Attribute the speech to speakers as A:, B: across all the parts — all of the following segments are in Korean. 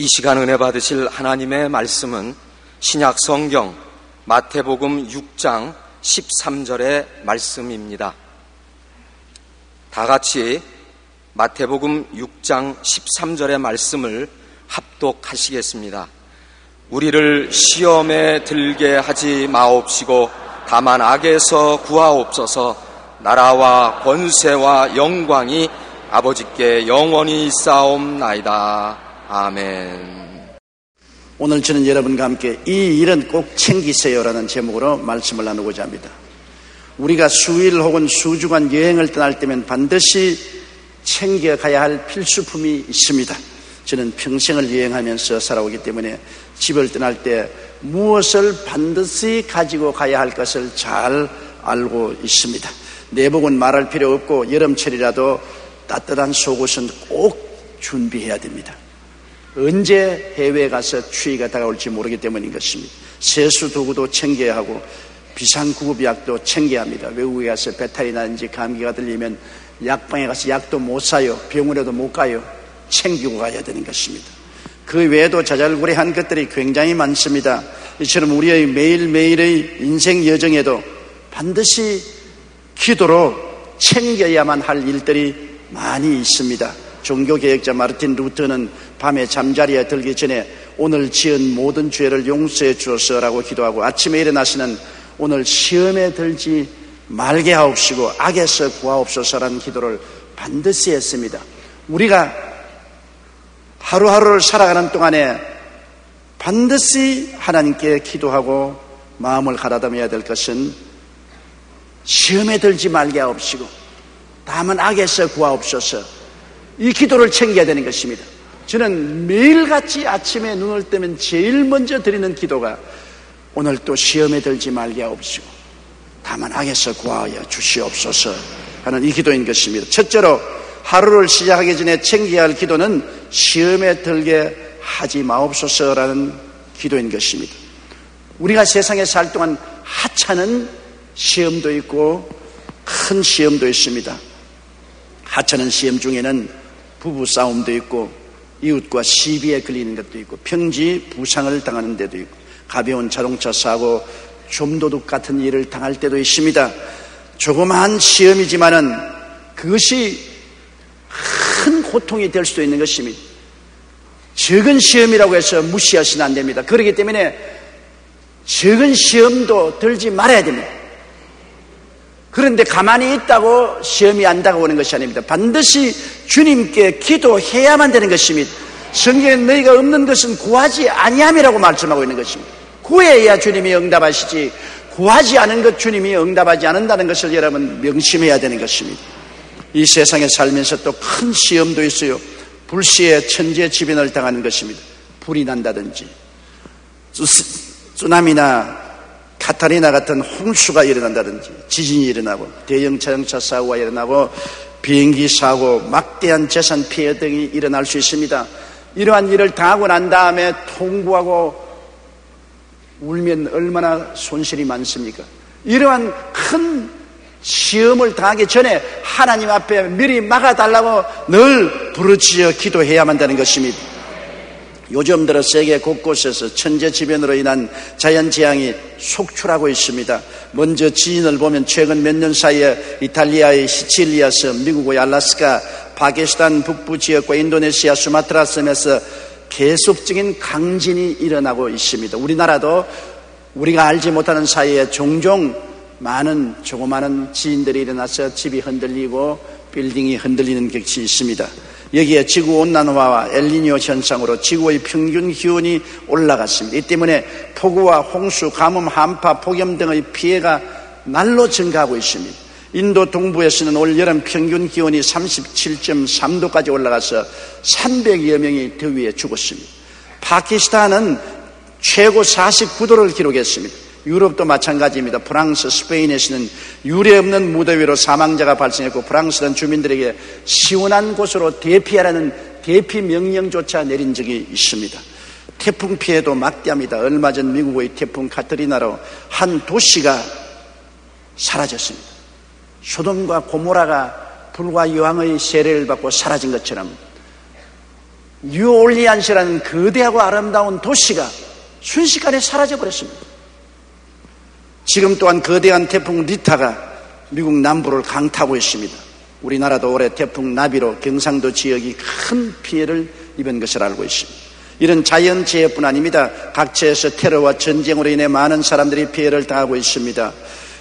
A: 이 시간 은혜 받으실 하나님의 말씀은 신약 성경 마태복음 6장 13절의 말씀입니다. 다 같이 마태복음 6장 13절의 말씀을 합독하시겠습니다. 우리를 시험에 들게 하지 마옵시고 다만 악에서 구하옵소서. 나라와 권세와 영광이 아버지께 영원히 있사옵나이다. 아멘.
B: 오늘 저는 여러분과 함께 이 일은 꼭 챙기세요라는 제목으로 말씀을 나누고자 합니다. 우리가 수일 혹은 수주간 여행을 떠날 때면 반드시 챙겨가야 할 필수품이 있습니다. 저는 평생을 여행하면서 살아오기 때문에 집을 떠날 때 무엇을 반드시 가지고 가야 할 것을 잘 알고 있습니다. 내복은 말할 필요 없고 여름철이라도 따뜻한 속옷은 꼭 준비해야 됩니다. 언제 해외에 가서 추위가 다가올지 모르기 때문인 것입니다. 세수 도구도 챙겨야 하고 비상구급약도 챙겨야 합니다. 외국에 가서 배탈이 나든지 감기가 들리면 약방에 가서 약도 못 사요. 병원에도 못 가요. 챙기고 가야 되는 것입니다. 그 외에도 자잘구레한 것들이 굉장히 많습니다. 이처럼 우리의 매일매일의 인생 여정에도 반드시 기도로 챙겨야만 할 일들이 많이 있습니다. 종교개혁자 마르틴 루터는 밤에 잠자리에 들기 전에 오늘 지은 모든 죄를 용서해 주옵소서라고 기도하고 아침에 일어나시는 오늘 시험에 들지 말게 하옵시고 악에서 구하옵소서라는 기도를 반드시 했습니다. 우리가 하루하루를 살아가는 동안에 반드시 하나님께 기도하고 마음을 가다듬어야 될 것은 시험에 들지 말게 하옵시고 다만 악에서 구하옵소서, 이 기도를 챙겨야 되는 것입니다. 저는 매일같이 아침에 눈을 뜨면 제일 먼저 드리는 기도가 오늘 또 시험에 들지 말게 하옵시고 다만 악에서 구하여 주시옵소서 하는 이 기도인 것입니다. 첫째로 하루를 시작하기 전에 챙겨야 할 기도는 시험에 들게 하지 마옵소서라는 기도인 것입니다. 우리가 세상에 살 동안 하찮은 시험도 있고 큰 시험도 있습니다. 하찮은 시험 중에는 부부싸움도 있고 이웃과 시비에 걸리는 것도 있고 평지 부상을 당하는 데도 있고 가벼운 자동차 사고 좀도둑 같은 일을 당할 때도 있습니다. 조그마한 시험이지만은 그것이 큰 고통이 될 수도 있는 것입니다. 적은 시험이라고 해서 무시하시면 안 됩니다. 그렇기 때문에 적은 시험도 들지 말아야 됩니다. 그런데 가만히 있다고 시험이 안 다가오는 것이 아닙니다. 반드시 주님께 기도해야만 되는 것입니다. 성경에 너희가 없는 것은 구하지 아니함이라고 말씀하고 있는 것입니다. 구해야 주님이 응답하시지 구하지 않은 것 주님이 응답하지 않는다는 것을 여러분 명심해야 되는 것입니다. 이 세상에 살면서 또 큰 시험도 있어요. 불시에 천재지변을 당하는 것입니다. 불이 난다든지 쓰나미나 카타리나 같은 홍수가 일어난다든지 지진이 일어나고 대형 자동차 사고가 일어나고 비행기 사고 막대한 재산 피해 등이 일어날 수 있습니다. 이러한 일을 당하고 난 다음에 통구하고 울면 얼마나 손실이 많습니까? 이러한 큰 시험을 당하기 전에 하나님 앞에 미리 막아달라고 늘 부르짖어 기도해야만 한다는 것입니다. 요즘 들어 세계 곳곳에서 천재지변으로 인한 자연재앙이 속출하고 있습니다. 먼저 지진을 보면 최근 몇 년 사이에 이탈리아의 시칠리아섬, 미국의 알래스카, 파키스탄 북부 지역과 인도네시아 수마트라 섬에서 계속적인 강진이 일어나고 있습니다. 우리나라도 우리가 알지 못하는 사이에 종종 많은 조그마한 지진들이 일어나서 집이 흔들리고 빌딩이 흔들리는 것이 있습니다. 여기에 지구온난화와 엘니뇨 현상으로 지구의 평균 기온이 올라갔습니다. 이 때문에 폭우와 홍수, 가뭄, 한파, 폭염 등의 피해가 날로 증가하고 있습니다. 인도 동부에서는 올 여름 평균 기온이 37.3도까지 올라가서 300여 명이 더위에 죽었습니다. 파키스탄은 최고 49도를 기록했습니다. 유럽도 마찬가지입니다. 프랑스, 스페인에서는 유례 없는 무더위로 사망자가 발생했고 프랑스는 주민들에게 시원한 곳으로 대피하라는 대피 명령조차 내린 적이 있습니다. 태풍 피해도 막대합니다. 얼마 전 미국의 태풍 카트리나로 한 도시가 사라졌습니다. 소돔과 고모라가 불과 여왕의 세례를 받고 사라진 것처럼 뉴올리안스라는 거대하고 아름다운 도시가 순식간에 사라져버렸습니다. 지금 또한 거대한 태풍 리타가 미국 남부를 강타하고 있습니다. 우리나라도 올해 태풍 나비로 경상도 지역이 큰 피해를 입은 것을 알고 있습니다. 이런 자연재해뿐 아닙니다. 각처에서 테러와 전쟁으로 인해 많은 사람들이 피해를 당하고 있습니다.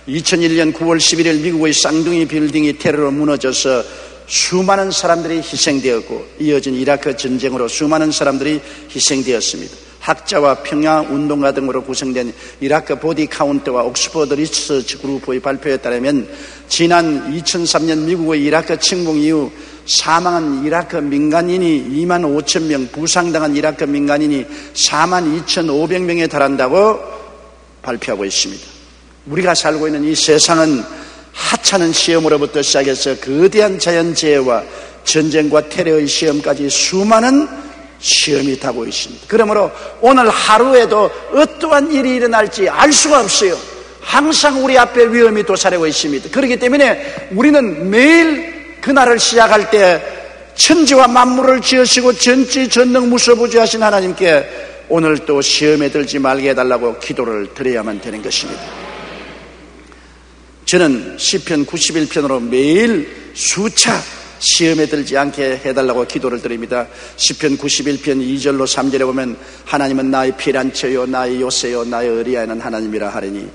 B: 2001년 9월 11일 미국의 쌍둥이 빌딩이 테러로 무너져서 수많은 사람들이 희생되었고, 이어진 이라크 전쟁으로 수많은 사람들이 희생되었습니다. 학자와 평야운동가 등으로 구성된 이라크 보디 카운트와 옥스퍼드 리서치 그룹의 발표에 따르면 지난 2003년 미국의 이라크 침공 이후 사망한 이라크 민간인이 2만 5천 명, 부상당한 이라크 민간인이 4만 2,500명에 달한다고 발표하고 있습니다. 우리가 살고 있는 이 세상은 하찮은 시험으로부터 시작해서 거대한 자연재해와 전쟁과 테러의 시험까지 수많은 시험이 타고 있습니다. 그러므로 오늘 하루에도 어떠한 일이 일어날지 알 수가 없어요. 항상 우리 앞에 위험이 도사리고 있습니다. 그렇기 때문에 우리는 매일 그날을 시작할 때 천지와 만물을 지으시고 전지전능무소부지하신 하나님께 오늘 또 시험에 들지 말게 해달라고 기도를 드려야만 되는 것입니다. 저는 시편 91편으로 매일 수차 시험에 들지 않게 해달라고 기도를 드립니다. 시편 91편 2절로 3절에 보면 하나님은 나의 피난처요 나의 요새요 나의 의리하는 하나님이라 하리니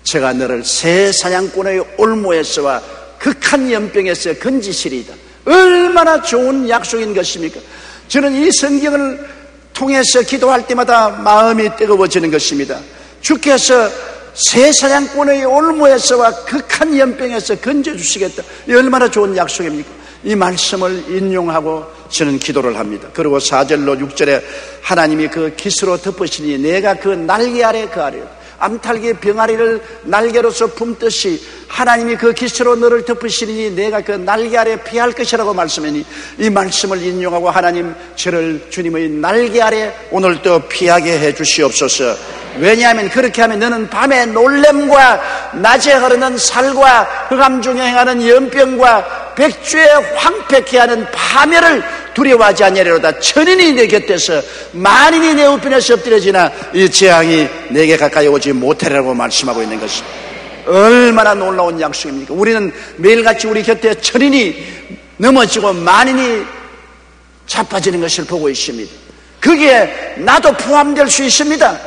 B: 제가 너를 새 사냥꾼의 올무에서와 극한 연병에서 건지시리이다. 얼마나 좋은 약속인 것입니까? 저는 이 성경을 통해서 기도할 때마다 마음이 뜨거워지는 것입니다. 주께서 새 사냥꾼의 올무에서와 극한 연병에서 건져주시겠다. 이 얼마나 좋은 약속입니까? 이 말씀을 인용하고 저는 기도를 합니다. 그리고 4절로 6절에 하나님이 그 깃으로 덮으시니 내가 그 날개 아래 거하리라. 암탉의 병아리를 날개로서 품듯이 하나님이 그 깃으로 너를 덮으시니 내가 그 날개 아래 피할 것이라고 말씀하니 이 말씀을 인용하고 하나님 저를 주님의 날개 아래 오늘도 피하게 해 주시옵소서. 왜냐하면 그렇게 하면 너는 밤에 놀램과 낮에 흐르는 살과 흑암 중에 행하는 연병과 백주에 황폐케 하는 파멸을 두려워하지 아니하리로다. 천인이 내 곁에서 만인이 내 우편에서 엎드려지나 이 재앙이 내게 가까이 오지 못하리라고 말씀하고 있는 것입니다. 얼마나 놀라운 약속입니까? 우리는 매일같이 우리 곁에 천인이 넘어지고 만인이 자빠지는 것을 보고 있습니다. 거기에 나도 포함될 수 있습니다.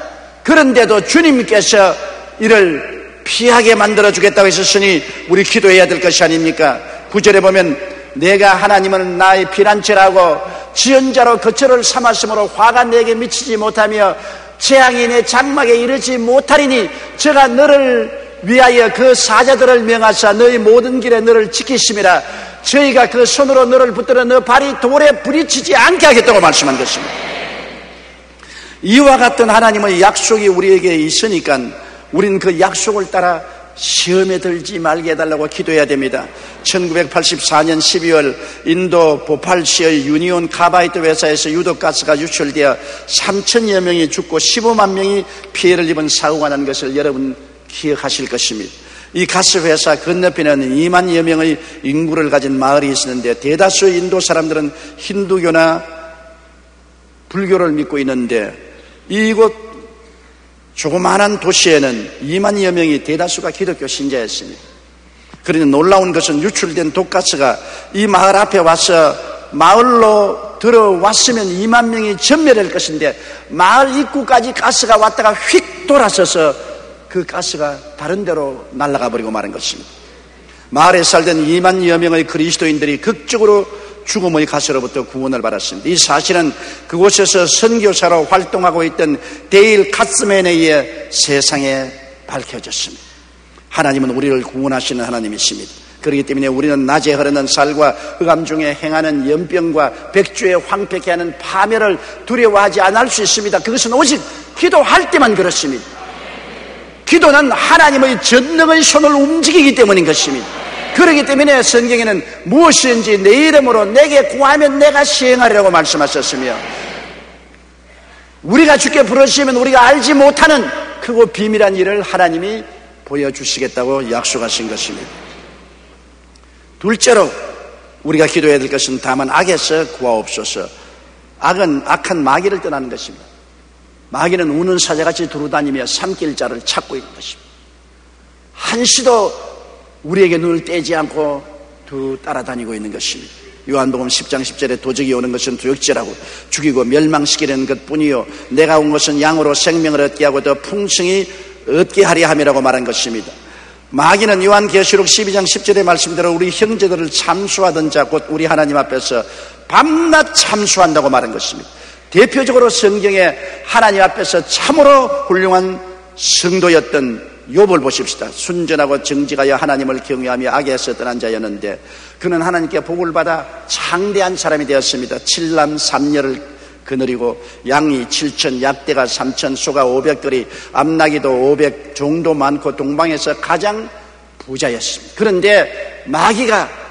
B: 그런데도 주님께서 이를 피하게 만들어주겠다고 했었으니 우리 기도해야 될 것이 아닙니까? 9절에 보면 내가 하나님은 나의 피난처라고 지연자로 거처를 삼았으므로 화가 내게 미치지 못하며 재앙이 내 장막에 이르지 못하리니 제가 너를 위하여 그 사자들을 명하사 너희 모든 길에 너를 지키심이라. 저희가 그 손으로 너를 붙들어 너 발이 돌에 부딪히지 않게 하겠다고 말씀한 것입니다. 이와 같은 하나님의 약속이 우리에게 있으니까 우리는 그 약속을 따라 시험에 들지 말게 해달라고 기도해야 됩니다. 1984년 12월 인도 보팔시의 유니온 카바이트 회사에서 유독가스가 유출되어 3천여 명이 죽고 15만 명이 피해를 입은 사고가 난 것을 여러분 기억하실 것입니다. 이 가스 회사 건너편에는 2만여 명의 인구를 가진 마을이 있었는데 대다수의 인도 사람들은 힌두교나 불교를 믿고 있는데 이곳 조그마한 도시에는 2만여 명이 대다수가 기독교 신자였습니다. 그러니 놀라운 것은 유출된 독가스가 이 마을 앞에 와서 마을로 들어왔으면 2만 명이 전멸할 것인데 마을 입구까지 가스가 왔다가 휙 돌아서서 그 가스가 다른 데로 날아가 버리고 마는 것입니다. 마을에 살던 2만여 명의 그리스도인들이 극적으로 죽음의 가스로부터 구원을 받았습니다. 이 사실은 그곳에서 선교사로 활동하고 있던 데일 카츠맨에 의해 세상에 밝혀졌습니다. 하나님은 우리를 구원하시는 하나님이십니다. 그렇기 때문에 우리는 낮에 흐르는 살과 흑암 중에 행하는 연병과 백주에 황폐케 하는 파멸을 두려워하지 않을 수 있습니다. 그것은 오직 기도할 때만 그렇습니다. 기도는 하나님의 전능의 손을 움직이기 때문인 것입니다. 그렇기 때문에 성경에는 무엇인지 내 이름으로 내게 구하면 내가 시행하리라고 말씀하셨으며 우리가 주께 부르시면 우리가 알지 못하는 크고 비밀한 일을 하나님이 보여주시겠다고 약속하신 것입니다. 둘째로 우리가 기도해야 될 것은 다만 악에서 구하옵소서. 악은 악한 마귀를 떠나는 것입니다. 마귀는 우는 사자같이 두루다니며 삼킬 자를 찾고 있는 것입니다. 한시도 우리에게 눈을 떼지 않고 따라다니고 있는 것입니다. 요한복음 10장 10절에 도적이 오는 것은 두역질하고 죽이고 멸망시키려는 것뿐이요 내가 온 것은 양으로 생명을 얻게 하고 더 풍성히 얻게 하려 함이라고 말한 것입니다. 마귀는 요한계시록 12장 10절의 말씀대로 우리 형제들을 참수하던 자 곧 우리 하나님 앞에서 밤낮 참수한다고 말한 것입니다. 대표적으로 성경에 하나님 앞에서 참으로 훌륭한 성도였던 욥을 보십시다. 순전하고 정직하여 하나님을 경외하며 악에서 떠난 자였는데 그는 하나님께 복을 받아 창대한 사람이 되었습니다. 7남 3녀를 거느리고 양이 7천, 약대가 3천, 소가 500거리, 암나기도 500, 종도 많고 동방에서 가장 부자였습니다. 그런데 마귀가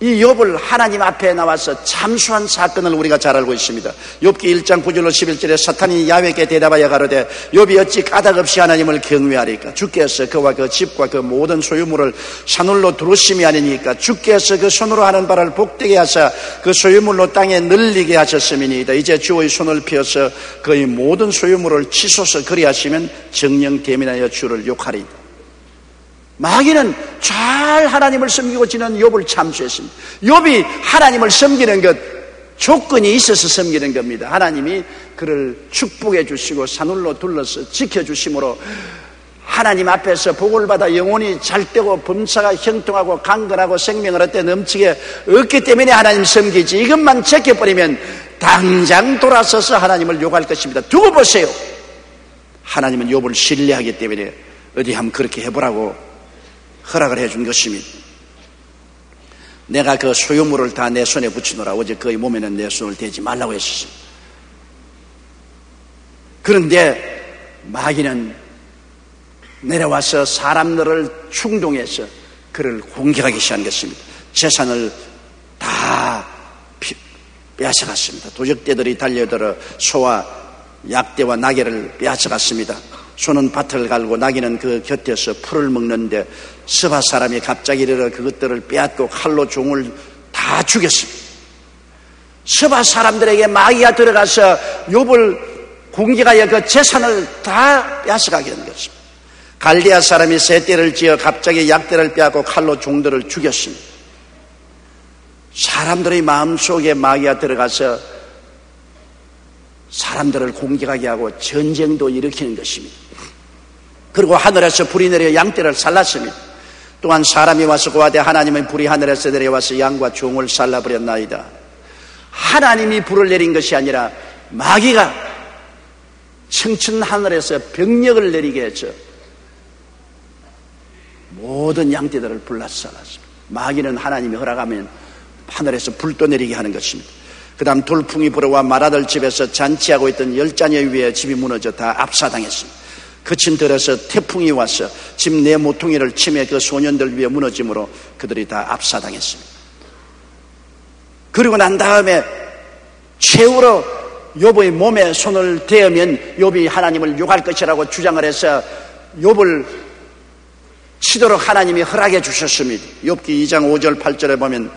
B: 이 욥을 하나님 앞에 나와서 참수한 사건을 우리가 잘 알고 있습니다. 욥기 1장 9절로 11절에 사탄이 야훼께 대답하여 가로되 욥이 어찌 까닭없이 하나님을 경외하리까? 주께서 그와 그 집과 그 모든 소유물을 산울로 두루심이 아니니까 주께서 그 손으로 하는 바를 복되게 하사 그 소유물로 땅에 늘리게 하셨음이니이다. 이제 주의 손을 펴서 그의 모든 소유물을 치소서 그리하시면 정령 대민하여 주를 욕하리이다. 마귀는 잘 하나님을 섬기고 지는 욥을 참수했습니다. 욥이 하나님을 섬기는 것 조건이 있어서 섬기는 겁니다. 하나님이 그를 축복해 주시고 산울로 둘러서 지켜주심으로 하나님 앞에서 복을 받아 영혼이 잘되고 범사가 형통하고 강건하고 생명을 얻되 넘치게 얻기 때문에 하나님 섬기지, 이것만 제껴버리면 당장 돌아서서 하나님을 욕할 것입니다. 두고 보세요. 하나님은 욥을 신뢰하기 때문에 어디 한번 그렇게 해보라고 허락을 해준 것입니다. 내가 그 소유물을 다 내 손에 붙이노라. 어제 그의 몸에는 내 손을 대지 말라고 했었습니다. 그런데 마귀는 내려와서 사람들을 충동해서 그를 공격하기 시작한 것입니다. 재산을 다 빼앗아갔습니다. 도적대들이 달려들어 소와 약대와 나귀를 빼앗아갔습니다. 소는 밭을 갈고 나귀는 그 곁에서 풀을 먹는데 스바 사람이 갑자기 이르러 그것들을 빼앗고 칼로 종을 다 죽였습니다. 스바 사람들에게 마귀가 들어가서 욥을 공격하여 그 재산을 다 빼앗아가게 된 것입니다. 갈대아 사람이 새 떼를 지어 갑자기 약대를 빼앗고 칼로 종들을 죽였습니다. 사람들의 마음속에 마귀가 들어가서 사람들을 공격하게 하고 전쟁도 일으키는 것입니다. 그리고 하늘에서 불이 내려 양떼를 살랐습니다. 또한 사람이 와서 고하되 하나님의 불이 하늘에서 내려와서 양과 종을 살라버렸나이다. 하나님이 불을 내린 것이 아니라 마귀가 청천 하늘에서 병력을 내리게 해서 모든 양떼들을 불러서 살랐습니다. 마귀는 하나님이 허락하면 하늘에서 불도 내리게 하는 것입니다. 그 다음 돌풍이 불어와 마라들 집에서 잔치하고 있던 10자녀 위에 집이 무너져 다 압사당했습니다. 그친 들에서 태풍이 와서 집 내 모퉁이를 치매 그 소년들 위에 무너짐으로 그들이 다 압사당했습니다. 그리고 난 다음에 최후로 욥의 몸에 손을 대면 욥이 하나님을 욕할 것이라고 주장을 해서 욥을 치도록 하나님이 허락해 주셨습니다. 욥기 2장 5절 8절에 보면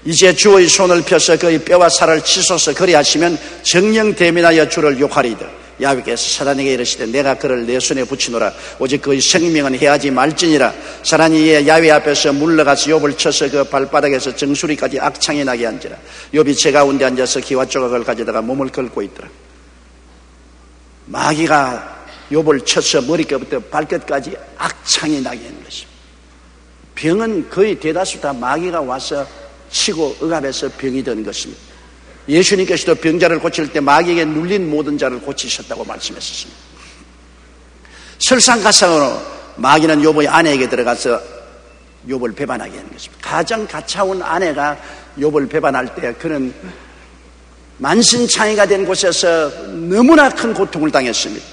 B: 이제 주의 손을 펴서 그의 뼈와 살을 치소서 그리하시면 정령 대민하여 주를 욕하리이다. 야훼께서 사단에게 이르시되 내가 그를 내 손에 붙이노라. 오직 그의 생명은 해하지 말지니라. 사단이 이에 야훼 앞에서 물러가서 욥을 쳐서 그 발바닥에서 정수리까지 악창이 나게 한지라. 욥이 제 가운데 앉아서 기와 조각을 가져다가 몸을 긁고 있더라. 마귀가 욥을 쳐서 머리끝부터 발끝까지 악창이 나게 하는 것입니다. 병은 거의 대다수 다 마귀가 와서 치고 억압해서 병이 되는 것입니다. 예수님께서도 병자를 고칠 때 마귀에게 눌린 모든 자를 고치셨다고 말씀하셨습니다. 설상가상으로 마귀는 욥의 아내에게 들어가서 욥을 배반하게 하는 것입니다. 가장 가차운 아내가 욥을 배반할 때 그는 만신창이가 된 곳에서 너무나 큰 고통을 당했습니다.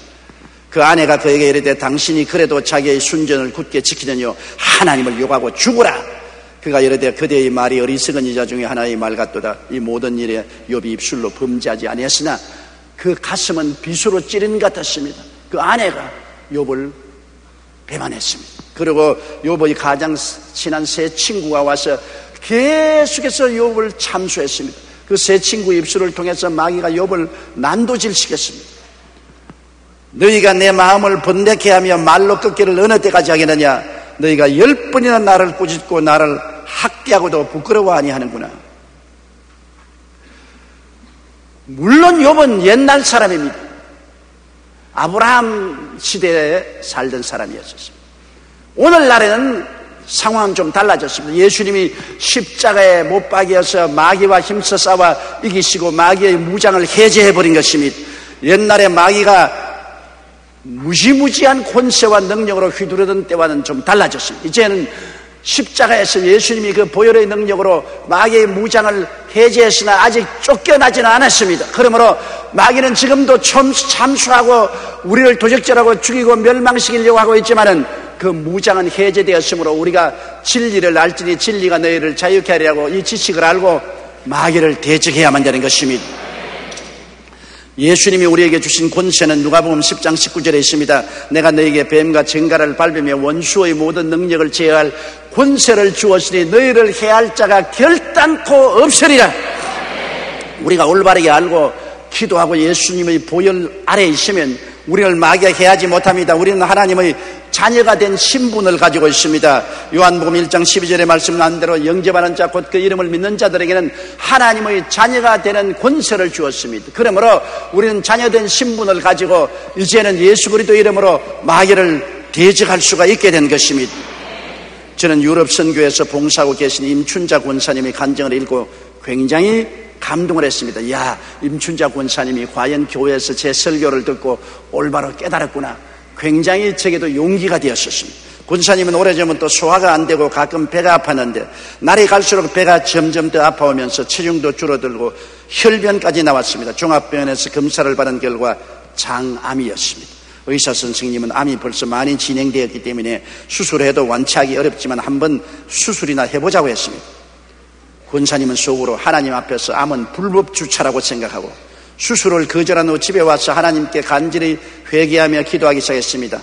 B: 그 아내가 그에게 이르되 당신이 그래도 자기의 순전을 굳게 지키느뇨 하나님을 욕하고 죽으라. 그가 이르되 그대의 말이 어리석은 이자 중에 하나의 말 같도다. 이 모든 일에 욥이 입술로 범죄하지 아니했으나 그 가슴은 비수로 찌른 것 같았습니다. 그 아내가 욥을 배반했습니다. 그리고 욥의 가장 친한 세 친구가 와서 계속해서 욥을 참수했습니다. 그 세 친구 입술을 통해서 마귀가 욥을 난도질시켰습니다. 너희가 내 마음을 번뇌케 하며 말로 꺾기를 어느 때까지 하겠느냐? 너희가 10번이나 나를 꾸짖고 나를 학대하고도 부끄러워 아니하는구나. 물론 욥은 옛날 사람입니다. 아브라함 시대에 살던 사람이었습니다. 오늘날에는 상황은 좀 달라졌습니다. 예수님이 십자가에 못 박여서 마귀와 힘써 싸워 이기시고 마귀의 무장을 해제해버린 것입니다. 옛날에 마귀가 무지무지한 권세와 능력으로 휘두르던 때와는 좀 달라졌습니다. 이제는 십자가에서 예수님이 그 보혈의 능력으로 마귀의 무장을 해제했으나 아직 쫓겨나지는 않았습니다. 그러므로 마귀는 지금도 참수하고 우리를 도적질하고 죽이고 멸망시키려고 하고 있지만은 그 무장은 해제되었으므로 우리가 진리를 알지니 진리가 너희를 자유케 하리라고 이 지식을 알고 마귀를 대적해야만 되는 것입니다. 예수님이 우리에게 주신 권세는 누가복음 10장 19절에 있습니다. 내가 너희에게 뱀과 쟁가를 밟으며 원수의 모든 능력을 제어할 권세를 주었으니 너희를 해할 자가 결단코 없으리라. 우리가 올바르게 알고 기도하고 예수님의 보혈 아래에 있으면 우리를 마귀가 해하지 못합니다. 우리는 하나님의 자녀가 된 신분을 가지고 있습니다. 요한복음 1장 12절의 말씀 난 대로 영접하는 자 곧 그 이름을 믿는 자들에게는 하나님의 자녀가 되는 권세를 주었습니다. 그러므로 우리는 자녀된 신분을 가지고 이제는 예수 그리스도 이름으로 마귀를 대적할 수가 있게 된 것입니다. 저는 유럽 선교에서 봉사하고 계신 임춘자 권사님의 간증을 읽고 굉장히 감동을 했습니다. 야, 임춘자 권사님이 과연 교회에서 제 설교를 듣고 올바로 깨달았구나. 굉장히 제게도 용기가 되었었습니다. 권사님은 오래전부터 소화가 안 되고 가끔 배가 아팠는데 날이 갈수록 배가 점점 더 아파오면서 체중도 줄어들고 혈변까지 나왔습니다. 종합병원에서 검사를 받은 결과 장암이었습니다. 의사 선생님은 암이 벌써 많이 진행되었기 때문에 수술해도 완치하기 어렵지만 한번 수술이나 해보자고 했습니다. 권사님은 속으로 하나님 앞에서 암은 불법 주차라고 생각하고 수술을 거절한 후 집에 와서 하나님께 간절히 회개하며 기도하기 시작했습니다.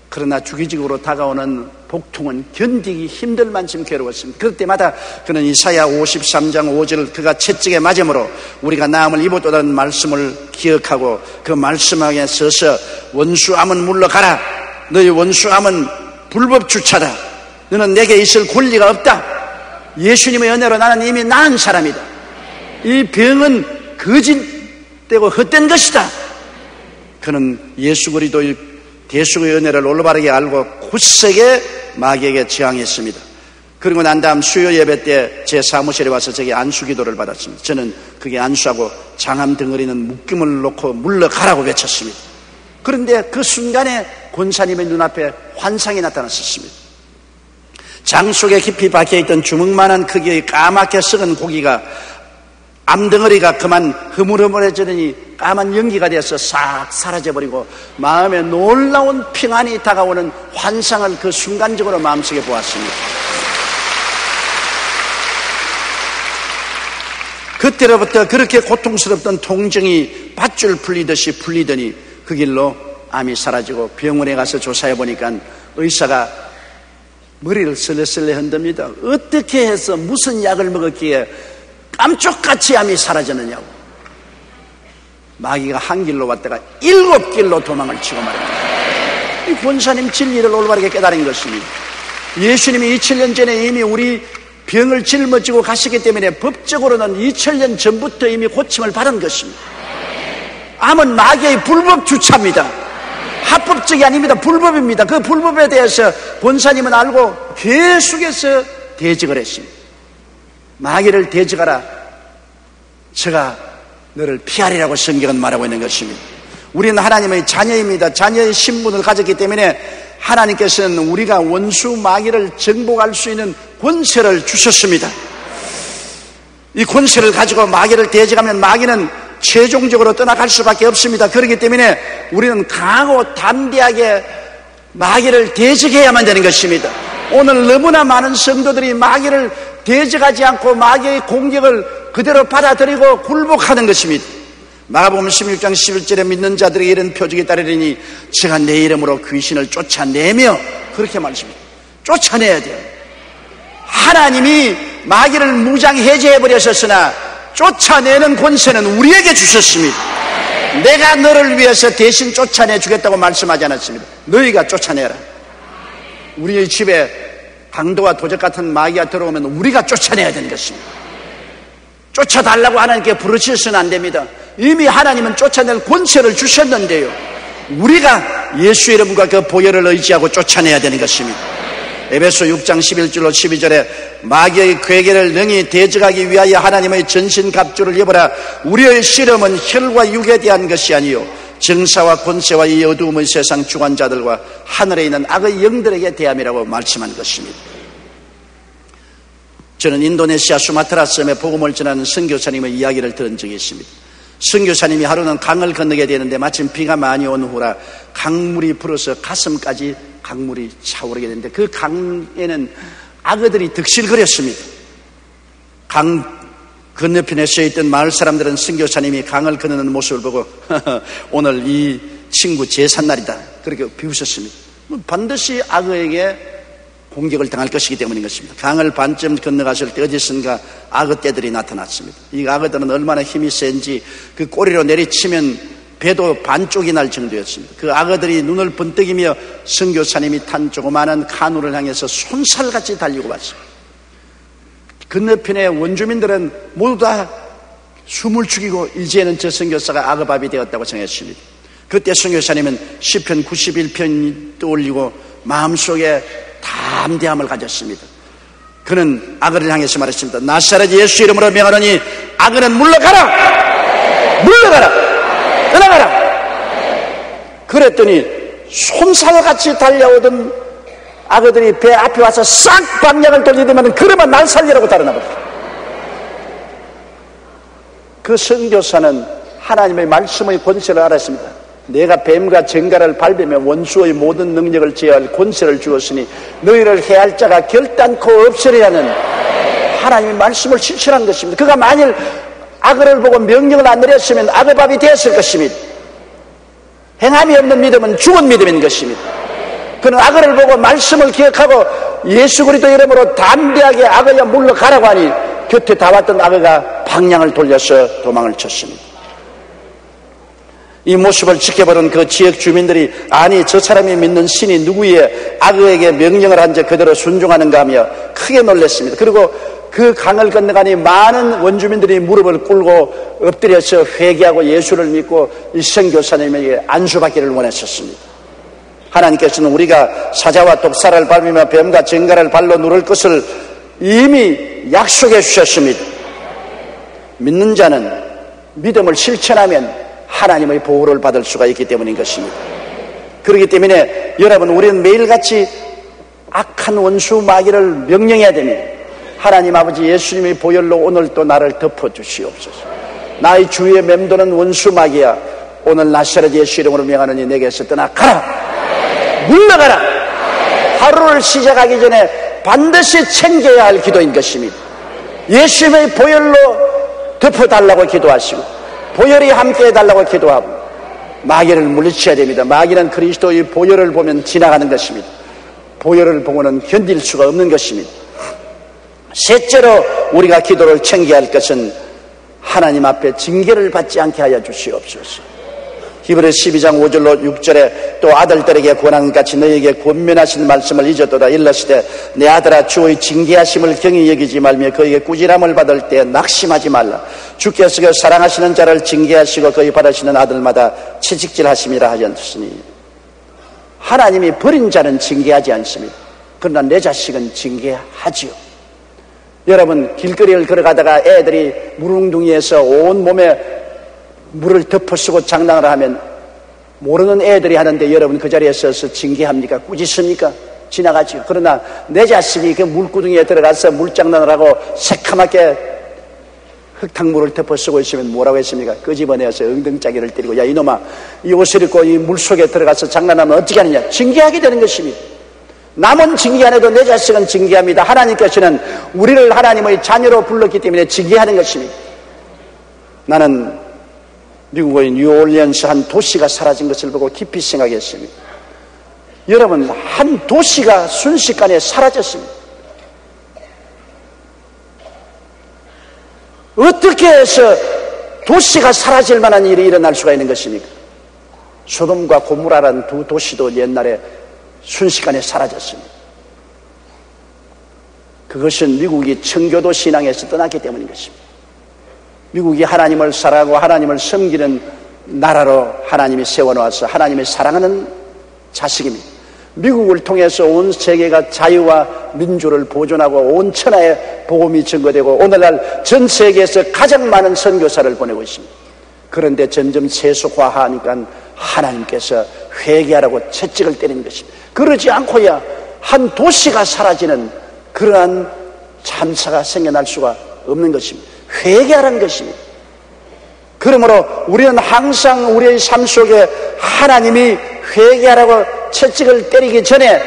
B: 그러나 주기적으로 다가오는 복통은 견디기 힘들 만큼 괴로웠습니다. 그럴 때마다 그는 이사야 53장 5절 그가 채찍에 맞음으로 우리가 나음을 입었다는 말씀을 기억하고 그 말씀 안에 서서 원수암은 물러가라. 너희 원수암은 불법 주차다. 너는 내게 있을 권리가 없다. 예수님의 은혜로 나는 이미 나은 사람이다. 이 병은 거짓되고 헛된 것이다. 그는 예수 그리스도의 대속의 은혜를 올바르게 알고 굳세게 마귀에게 저항했습니다. 그리고 난 다음 수요 예배 때 제 사무실에 와서 제게 안수 기도를 받았습니다. 저는 그게 안수하고 장암 덩어리는 묶임을 놓고 물러가라고 외쳤습니다. 그런데 그 순간에 권사님의 눈앞에 환상이 나타났었습니다. 장 속에 깊이 박혀있던 주먹만한 크기의 까맣게 썩은 고기가 암덩어리가 그만 흐물흐물해지더니 까만 연기가 되어서 싹 사라져버리고 마음에 놀라운 평안이 다가오는 환상을 그 순간적으로 마음속에 보았습니다. 그때로부터 그렇게 고통스럽던 통증이 밧줄 풀리듯이 풀리더니 그 길로 암이 사라지고 병원에 가서 조사해보니까 의사가 머리를 설레설레 흔듭니다. 어떻게 해서 무슨 약을 먹었기에 깜짝같이 암이 사라졌느냐고. 마귀가 한 길로 왔다가 7길로 도망을 치고 말입니다. 이 권사님 진리를 올바르게 깨달은 것입니다. 예수님이 2000년 전에 이미 우리 병을 짊어지고 가시기 때문에 법적으로는 2000년 전부터 이미 고침을 받은 것입니다. 암은 마귀의 불법 주차입니다. 합법적이 아닙니다. 불법입니다. 그 불법에 대해서 권사님은 알고 계속해서 대적을 했습니다. 마귀를 대적하라. 제가 너를 피하리라고 성경은 말하고 있는 것입니다. 우리는 하나님의 자녀입니다. 자녀의 신분을 가졌기 때문에 하나님께서는 우리가 원수 마귀를 정복할 수 있는 권세를 주셨습니다. 이 권세를 가지고 마귀를 대적하면 마귀는 최종적으로 떠나갈 수밖에 없습니다. 그렇기 때문에 우리는 강하고 담대하게 마귀를 대적해야만 되는 것입니다. 오늘 너무나 많은 성도들이 마귀를 대적하지 않고 마귀의 공격을 그대로 받아들이고 굴복하는 것입니다. 마가복음 16장 11절에 믿는 자들에게 이런 표적이 따르리니 제가 내 이름으로 귀신을 쫓아내며 그렇게 말씀합니다. 쫓아내야 돼요. 하나님이 마귀를 무장 해제해버렸었으나 쫓아내는 권세는 우리에게 주셨습니다. 내가 너를 위해서 대신 쫓아내 주겠다고 말씀하지 않았습니다. 너희가 쫓아내라. 우리의 집에 강도와 도적 같은 마귀가 들어오면 우리가 쫓아내야 되는 것입니다. 쫓아달라고 하나님께 부르짖어서는 안 됩니다. 이미 하나님은 쫓아낼 권세를 주셨는데요, 우리가 예수 이름과 그 보혈을 의지하고 쫓아내야 되는 것입니다. 에베소 6장 11절로 12절에 마귀의 괴계를 능히 대적하기 위하여 하나님의 전신갑주를 입어라. 우리의 씨름은 혈과 육에 대한 것이 아니요 정사와 권세와 이 어두움의 세상 주관자들과 하늘에 있는 악의 영들에게 대함이라고 말씀한 것입니다. 저는 인도네시아 수마트라 섬에 복음을 전하는 선교사님의 이야기를 들은 적이 있습니다. 선교사님이 하루는 강을 건너게 되는데 마침 비가 많이 온 후라 강물이 불어서 가슴까지 강물이 차오르게 되는데 그 강에는 악어들이 득실거렸습니다. 강 건너편에 서있던 마을 사람들은 선교사님이 강을 건너는 모습을 보고 오늘 이 친구 제삿날이다 그렇게 비웃었습니다. 반드시 악어에게 공격을 당할 것이기 때문인 것입니다. 강을 반쯤 건너갔을 때 어디선가 악어떼들이 나타났습니다. 이 악어들은 얼마나 힘이 센지 그 꼬리로 내리치면 배도 반쪽이 날 정도였습니다. 그 악어들이 눈을 번뜩이며 선교사님이 탄 조그마한 카누를 향해서 손살같이 달리고 왔습니다. 건너편의 원주민들은 모두 다 숨을 죽이고 이제는 저 선교사가 악어밥이 되었다고 생각했습니다. 그때 선교사님은 시편 91편 떠올리고 마음속에 담대함을 가졌습니다. 그는 악어를 향해서 말했습니다. 나사렛 예수 이름으로 명하노니 악어는 물러가라! 물러가라! 떠나가라! 그랬더니 손살같이 달려오던 악어들이 배 앞에 와서 싹 방향을 돌리더만 그러면 날 살리라고 달아나버렸어요. 그 선교사는 하나님의 말씀의 권세를 알았습니다. 내가 뱀과 쟁가를 밟으며 원수의 모든 능력을 제어할 권세를 주었으니 너희를 해할 자가 결단코 없으리라는 하나님의 말씀을 실천한 것입니다. 그가 만일 악어를 보고 명령을 안 내렸으면 악어밥이 되었을 것입니다. 행함이 없는 믿음은 죽은 믿음인 것입니다. 그는 악어를 보고 말씀을 기억하고 예수 그리스도 이름으로 담대하게 악어야 물러가라고 하니 곁에 다 왔던 악어가 방향을 돌려서 도망을 쳤습니다. 이 모습을 지켜보는 그 지역 주민들이 아니 저 사람이 믿는 신이 누구의 악어에게 명령을 한 자 그대로 순종하는가 하며 크게 놀랐습니다. 그리고 그 강을 건너가니 많은 원주민들이 무릎을 꿇고 엎드려서 회개하고 예수를 믿고 이 선교사님에게 안수받기를 원했었습니다. 하나님께서는 우리가 사자와 독사를 밟으며 뱀과 쟁가를 발로 누를 것을 이미 약속해 주셨습니다. 믿는 자는 믿음을 실천하면 하나님의 보호를 받을 수가 있기 때문인 것입니다. 그렇기 때문에 여러분 우리는 매일같이 악한 원수 마귀를 명령해야 됩니다. 하나님 아버지 예수님의 보혈로 오늘 또 나를 덮어주시옵소서. 나의 주위에 맴도는 원수 마귀야 오늘 나사렛 예수 이름으로 명하노니 내게서 떠나가라. 물러가라. 하루를 시작하기 전에 반드시 챙겨야 할 기도인 것입니다. 예수님의 보혈로 덮어달라고 기도하시고 보혈이 함께 해달라고 기도하고 마귀를 물리쳐야 됩니다. 마귀는 그리스도의 보혈을 보면 지나가는 것입니다. 보혈을 보고는 견딜 수가 없는 것입니다. 셋째로 우리가 기도를 챙겨야 할 것은 하나님 앞에 징계를 받지 않게 하여 주시옵소서. 히브리서 12장 5절로 6절에 또 아들들에게 권한같이 너희에게 권면하신 말씀을 잊었도다. 일러시되 내 아들아 주의 징계하심을 경히 여기지 말며 그에게 꾸지람을 받을 때 낙심하지 말라. 주께서 그 사랑하시는 자를 징계하시고 그의 받으시는 아들마다 채찍질하심이라 하셨으니 하나님이 버린 자는 징계하지 않습니다. 그러나 내 자식은 징계하지요. 여러분 길거리를 걸어가다가 애들이 물웅둥이에서 온 몸에 물을 덮어쓰고 장난을 하면 모르는 애들이 하는데 여러분 그 자리에 서서 징계합니까? 꾸짖습니까? 지나가죠. 그러나 내 자식이 그 물구덩이에 들어가서 물장난을 하고 새카맣게 흙탕물을 덮어쓰고 있으면 뭐라고 했습니까? 끄집어내서 엉덩짜기를 때리고 야 이놈아 이 옷을 입고 이 물속에 들어가서 장난하면 어떻게 하느냐? 징계하게 되는 것입니다. 남은 징계 안 해도 내 자식은 징계합니다. 하나님께서는 우리를 하나님의 자녀로 불렀기 때문에 징계하는 것입니다. 나는 미국의 뉴올리언스 한 도시가 사라진 것을 보고 깊이 생각했습니다. 여러분 한 도시가 순식간에 사라졌습니다. 어떻게 해서 도시가 사라질 만한 일이 일어날 수가 있는 것입니까? 소돔과 고모라라는 두 도시도 옛날에 순식간에 사라졌습니다. 그것은 미국이 청교도 신앙에서 떠났기 때문인 것입니다. 미국이 하나님을 사랑하고 하나님을 섬기는 나라로 하나님이 세워놓아서 하나님을 사랑하는 자식입니다. 미국을 통해서 온 세계가 자유와 민주를 보존하고 온 천하에 복음이 증거되고 오늘날 전 세계에서 가장 많은 선교사를 보내고 있습니다. 그런데 점점 세속화하니까 하나님께서 회개하라고 채찍을 때리는 것입니다. 그러지 않고야 한 도시가 사라지는 그러한 참사가 생겨날 수가 없는 것입니다. 회개하라는 것입니다. 그러므로 우리는 항상 우리의 삶 속에 하나님이 회개하라고 채찍을 때리기 전에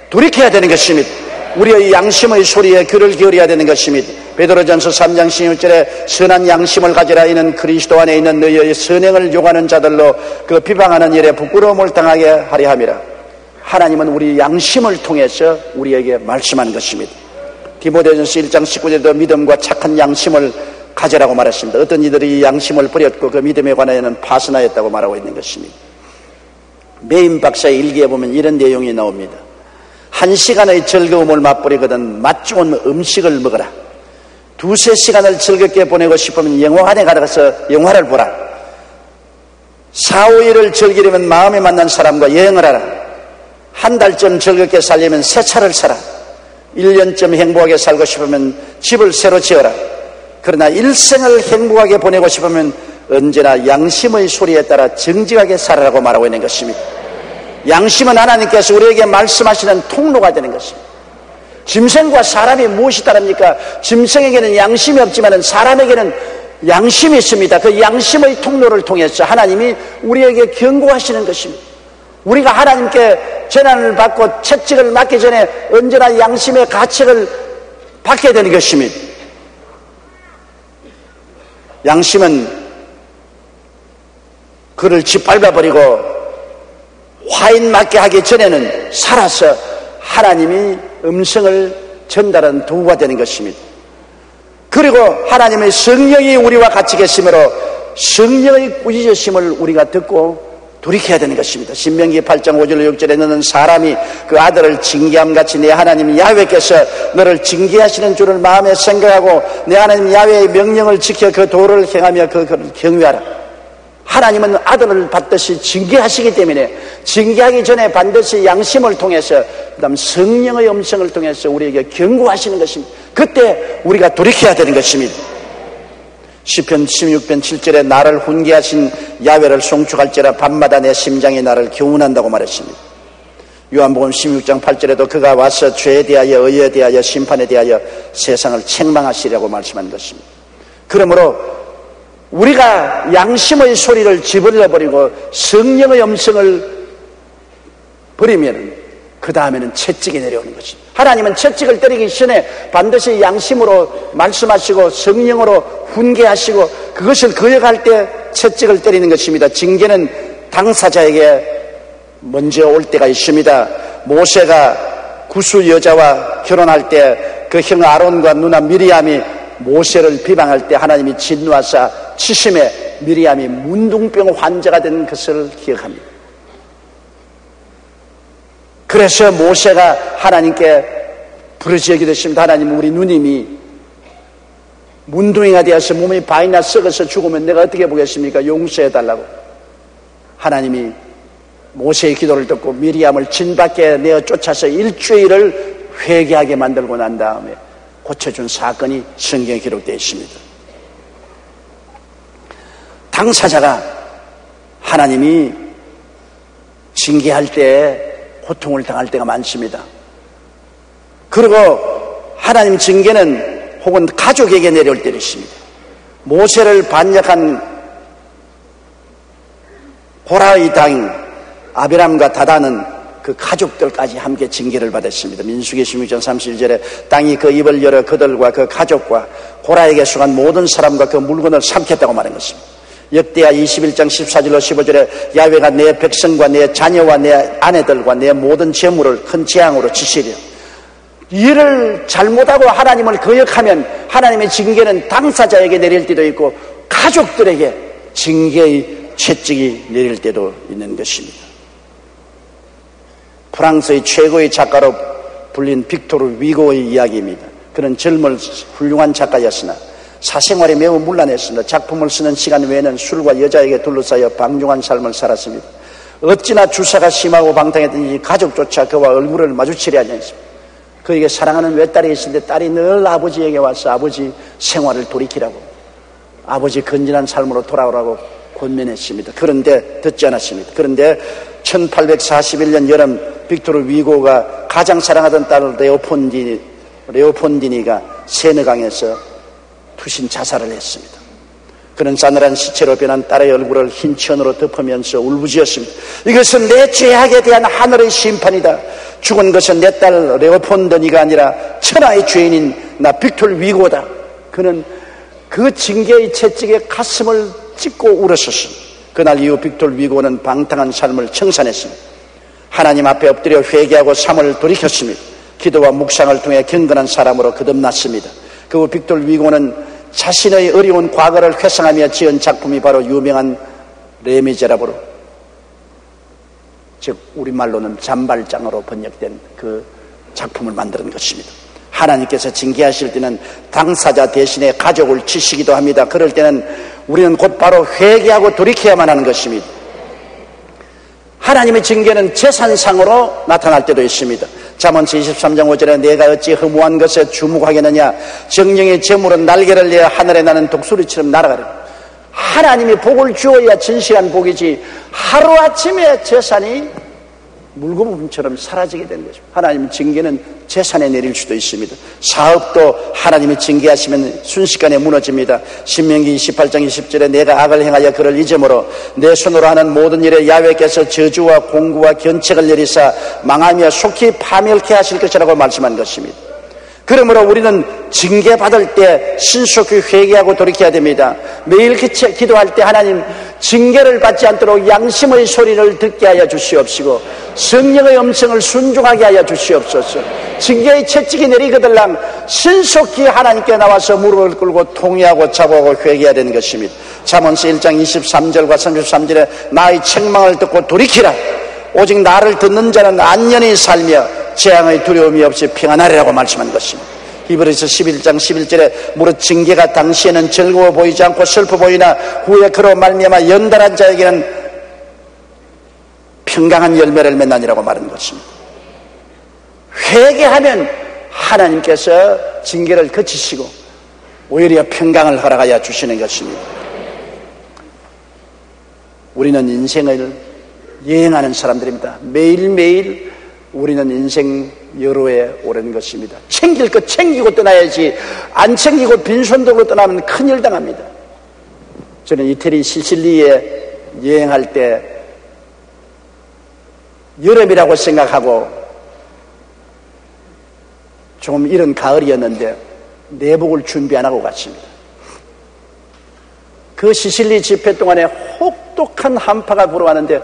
B: 돌이켜야 되는 것입니다. 우리의 양심의 소리에 귀를 기울여야 되는 것입니다. 베드로전서 3장 16절에 선한 양심을 가지라. 이는 그리스도 안에 있는 너희의 선행을 요구하는 자들로 그 비방하는 일에 부끄러움을 당하게 하려 함이라. 하나님은 우리 양심을 통해서 우리에게 말씀하는 것입니다. 디모데전서 1장 19절에도 믿음과 착한 양심을 가지라고 말했습니다. 어떤 이들이 양심을 버렸고 그 믿음에 관하여는 파선하였다고 말하고 있는 것입니다. 메인 박사의 일기에 보면 이런 내용이 나옵니다. 1시간의 즐거움을 맛보리거든 맛 좋은 음식을 먹어라. 2-3시간을 즐겁게 보내고 싶으면 영화관에 가서 영화를 보라. 4-5일을 즐기려면 마음에 맞는 사람과 여행을 하라. 한 달쯤 즐겁게 살려면 새 차를 사라. 1년쯤 행복하게 살고 싶으면 집을 새로 지어라. 그러나 일생을 행복하게 보내고 싶으면 언제나 양심의 소리에 따라 정직하게 살아라고 말하고 있는 것입니다. 양심은 하나님께서 우리에게 말씀하시는 통로가 되는 것입니다. 짐승과 사람이 무엇이 다릅니까? 짐승에게는 양심이 없지만 사람에게는 양심이 있습니다. 그 양심의 통로를 통해서 하나님이 우리에게 경고하시는 것입니다. 우리가 하나님께 재난을 받고 채찍을 맞기 전에 언제나 양심의 가책을 받게 되는 것입니다. 양심은 그를 짓밟아버리고 화인 맞게 하기 전에는 살아서 하나님이 음성을 전달하는 도구가 되는 것입니다. 그리고 하나님의 성령이 우리와 같이 계시므로 성령의 꾸짖으심을 우리가 듣고 돌이켜야 되는 것입니다. 신명기 8장 5절 6절에 너는 사람이 그 아들을 징계함같이 내 하나님 야훼께서 너를 징계하시는 줄을 마음에 생각하고 내 하나님 야훼의 명령을 지켜 그 도를 행하며 그를 경외하라. 하나님은 아들을 받듯이 징계하시기 때문에 징계하기 전에 반드시 양심을 통해서 그다음 성령의 음성을 통해서 우리에게 경고하시는 것입니다. 그때 우리가 돌이켜야 되는 것입니다. 시편 16편 7절에 나를 훈계하신 야훼를 송축할지라 밤마다 내 심장이 나를 교훈한다고 말했습니다. 요한복음 16장 8절에도 그가 와서 죄에 대하여 의에 대하여 심판에 대하여 세상을 책망하시려고 말씀한 것입니다. 그러므로 우리가 양심의 소리를 집어넣어버리고 성령의 음성을 버리면 그 다음에는 채찍이 내려오는 것입니다. 하나님은 채찍을 때리기 전에 반드시 양심으로 말씀하시고 성령으로 훈계하시고 그것을 거역할 때 채찍을 때리는 것입니다. 징계는 당사자에게 먼저 올 때가 있습니다. 모세가 구수 여자와 결혼할 때 그 형 아론과 누나 미리암이 모세를 비방할 때 하나님이 진노하사 치심에 미리암이 문둥병 환자가 된 것을 기억합니다. 그래서 모세가 하나님께 부르짖게 됐습니다. 하나님, 우리 누님이 문둥이가 되어서 몸이 반이나 썩어서 죽으면 내가 어떻게 보겠습니까? 용서해달라고. 하나님이 모세의 기도를 듣고 미리암을 진 밖에 내어 쫓아서 일주일을 회개하게 만들고 난 다음에 고쳐준 사건이 성경에 기록되어 있습니다. 당사자가 하나님이 징계할 때 고통을 당할 때가 많습니다. 그리고 하나님 징계는 혹은 가족에게 내려올 때도 있습니다. 모세를 반역한 고라의 당 아비람과 다단은 그 가족들까지 함께 징계를 받았습니다. 민수기 16장 31절에 땅이 그 입을 열어 그들과 그 가족과 고라에게 속한 모든 사람과 그 물건을 삼켰다고 말한 것입니다. 역대하 21장 14절로 15절에 야훼가 내 백성과 내 자녀와 내 아내들과 내 모든 재물을 큰 재앙으로 치시려 일을 잘못하고 하나님을 거역하면 하나님의 징계는 당사자에게 내릴 때도 있고 가족들에게 징계의 채찍이 내릴 때도 있는 것입니다. 프랑스의 최고의 작가로 불린 빅토르 위고의 이야기입니다. 그는 젊은 훌륭한 작가였으나 사생활이 매우 문란했습니다. 작품을 쓰는 시간 외에는 술과 여자에게 둘러싸여 방종한 삶을 살았습니다. 어찌나 주사가 심하고 방탕했든지 가족조차 그와 얼굴을 마주치려 하지 않습니다. 그에게 사랑하는 외딸이 있을 때 딸이 늘 아버지에게 와서 아버지 생활을 돌이키라고, 아버지 건전한 삶으로 돌아오라고 권면했습니다. 그런데 듣지 않았습니다. 그런데 1841년 여름 빅토르 위고가 가장 사랑하던 딸 레오폰디니가 세느강에서 투신 자살을 했습니다. 그는 싸늘한 시체로 변한 딸의 얼굴을 흰 천으로 덮으면서 울부짖었습니다. 이것은 내 죄악에 대한 하늘의 심판이다. 죽은 것은 내 딸 레오폰디니가 아니라 천하의 죄인인 나 빅토르 위고다. 그는 그 징계의 채찍에 가슴을 찢고 울었었습니다. 그날 이후 빅토르 위고는 방탕한 삶을 청산했습니다. 하나님 앞에 엎드려 회개하고 삶을 돌이켰습니다. 기도와 묵상을 통해 경건한 사람으로 거듭났습니다. 그리고 빅토르 위고는 자신의 어려운 과거를 회상하며 지은 작품이 바로 유명한 레미제라블, 즉 우리말로는 잔발장으로 번역된 그 작품을 만드는 것입니다. 하나님께서 징계하실 때는 당사자 대신에 가족을 치시기도 합니다. 그럴 때는 우리는 곧바로 회개하고 돌이켜야만 하는 것입니다. 하나님의 징계는 재산상으로 나타날 때도 있습니다. 잠언서 23장 5절에 내가 어찌 허무한 것에 주목하겠느냐, 정령의 재물은 날개를 내어 하늘에 나는 독수리처럼 날아가리라. 하나님이 복을 주어야 진실한 복이지 하루아침에 재산이 물거품처럼 사라지게 되는 것입니다. 하나님의 징계는 재산에 내릴 수도 있습니다. 사업도 하나님이 징계하시면 순식간에 무너집니다. 신명기 28장 20절에 내가 악을 행하여 그를 잊음으로 내 손으로 하는 모든 일에 야훼께서 저주와 공구와 견책을 내리사 망하며 속히 파멸케 하실 것이라고 말씀한 것입니다. 그러므로 우리는 징계받을 때 신속히 회개하고 돌이켜야 됩니다. 매일 기도할 때 하나님 징계를 받지 않도록 양심의 소리를 듣게 하여 주시옵시고 성령의 음성을 순종하게 하여 주시옵소서. 징계의 채찍이 내리거들랑 신속히 하나님께 나와서 무릎을 꿇고 통회하고 자복하고 회개해야 되는 것입니다. 잠언서 1장 23절과 33절에 나의 책망을 듣고 돌이키라. 오직 나를 듣는 자는 안전히 살며 재앙의 두려움이 없이 평안하리라고 말씀한 것입니다. 히브리서 11장 11절에 무릇 징계가 당시에는 즐거워 보이지 않고 슬퍼 보이나 후에 그로 말미암아 연단한 자에게는 평강한 열매를 맺나니라고 말하는 것입니다. 회개하면 하나님께서 징계를 그치시고 오히려 평강을 허락하여 주시는 것입니다. 우리는 인생을 여행하는 사람들입니다. 매일매일 우리는 인생 여로에 오르는 것입니다. 챙길 것 챙기고 떠나야지 안 챙기고 빈손들고 떠나면 큰일 당합니다. 저는 이태리 시실리에 여행할 때 여름이라고 생각하고 조금 이른 가을이었는데 내복을 준비 안 하고 갔습니다. 그 시실리 집회 동안에 혹독한 한파가 불어왔는데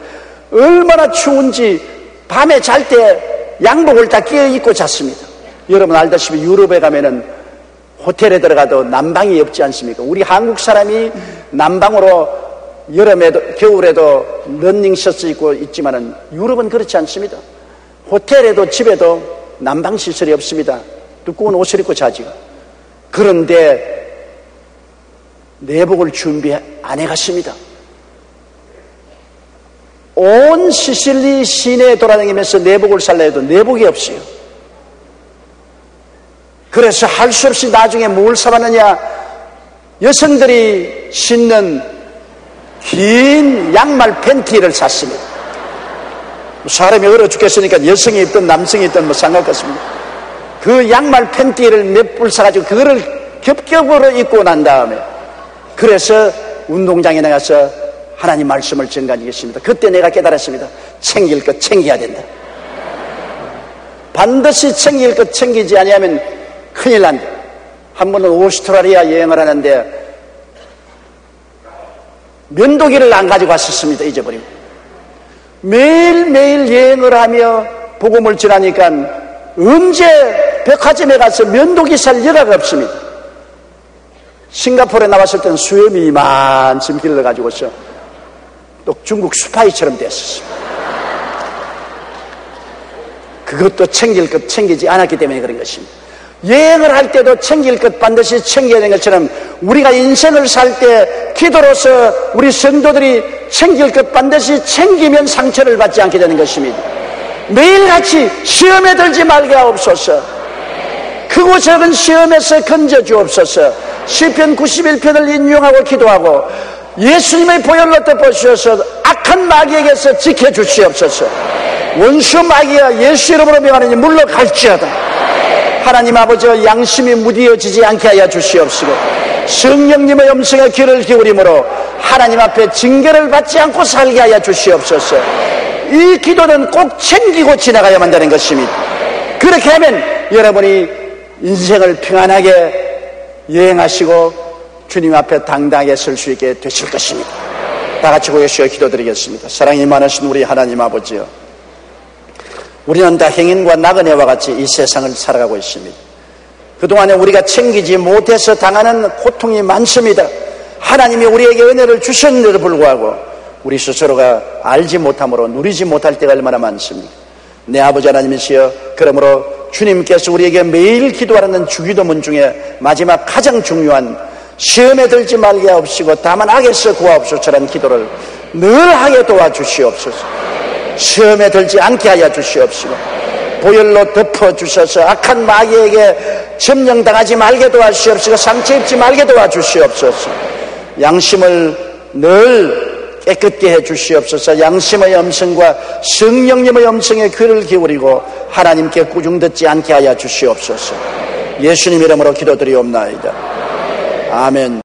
B: 얼마나 추운지 밤에 잘 때 양복을 다 끼어 입고 잤습니다. 여러분 알다시피 유럽에 가면은 호텔에 들어가도 난방이 없지 않습니까? 우리 한국 사람이 난방으로 여름에도 겨울에도 러닝셔츠 입고 있지만은 유럽은 그렇지 않습니다. 호텔에도 집에도 난방 시설이 없습니다. 두꺼운 옷을 입고 자지요. 그런데 내복을 준비 안 해갔습니다. 온 시실리 시내에 돌아다니면서 내복을 살라 해도 내복이 없어요. 그래서 할 수 없이 나중에 뭘 사봤느냐, 여성들이 신는 긴 양말 팬티를 샀습니다. 사람이 얼어 죽겠으니까 여성이 입든 남성이 입든 뭐 상관없습니다. 그 양말 팬티를 몇 불 사가지고 그거를 겹겹으로 입고 난 다음에 그래서 운동장에 나가서 하나님 말씀을 전가하겠습니다. 그때 내가 깨달았습니다. 챙길 것 챙겨야 된다. 반드시 챙길 것 챙기지 아니하면 큰일 난다. 한 번은 오스트라리아 여행을 하는데 면도기를 안 가지고 왔었습니다. 잊어버리고 매일매일 여행을 하며 복음을 전하니까 언제 백화점에 가서 면도기 살 여가가 없습니다. 싱가포르에 나왔을 때는 수염이 이만큼 길러가지고서 또 중국 스파이처럼 됐었습니다. 그것도 챙길 것 챙기지 않았기 때문에 그런 것입니다. 여행을 할 때도 챙길 것 반드시 챙겨야 되는 것처럼 우리가 인생을 살 때 기도로서 우리 성도들이 챙길 것 반드시 챙기면 상처를 받지 않게 되는 것입니다. 매일같이 시험에 들지 말게 하옵소서. 크고 작은 시험에서 건져주옵소서. 시편 91편을 인용하고 기도하고 예수님의 보혈로 덮어주셔서 악한 마귀에게서 지켜주시옵소서. 원수 마귀야 예수 이름으로 명하느니 물러갈지어다. 하나님 아버지 양심이 무디어지지 않게 하여 주시옵시고 성령님의 음성에 귀를 기울이므로 하나님 앞에 징계를 받지 않고 살게 하여 주시옵소서. 이 기도는 꼭 챙기고 지나가야만 되는 것입니다. 그렇게 하면 여러분이 인생을 평안하게 여행하시고 주님 앞에 당당하게 설 수 있게 되실 것입니다. 다 같이 고개시어 기도드리겠습니다. 사랑이 많으신 우리 하나님 아버지요, 우리는 다 행인과 나그네와 같이 이 세상을 살아가고 있습니다. 그동안에 우리가 챙기지 못해서 당하는 고통이 많습니다. 하나님이 우리에게 은혜를 주셨는데도 불구하고 우리 스스로가 알지 못함으로 누리지 못할 때가 얼마나 많습니까? 내 아버지 하나님이시여, 그러므로 주님께서 우리에게 매일 기도하는 주기도문 중에 마지막 가장 중요한 시험에 들지 말게 하옵시고 다만 악에서 구하옵소서라는 기도를 늘 하게 도와주시옵소서. 시험에 들지 않게 하여 주시옵시고 보혈로 덮어주셔서 악한 마귀에게 점령당하지 말게 도와주시옵시고 상처 입지 말게 도와주시옵소서. 양심을 늘 깨끗게 해주시옵소서. 양심의 음성과 성령님의 음성에 귀를 기울이고 하나님께 꾸중 듣지 않게 하여 주시옵소서. 예수님 이름으로 기도드리옵나이다. 아멘.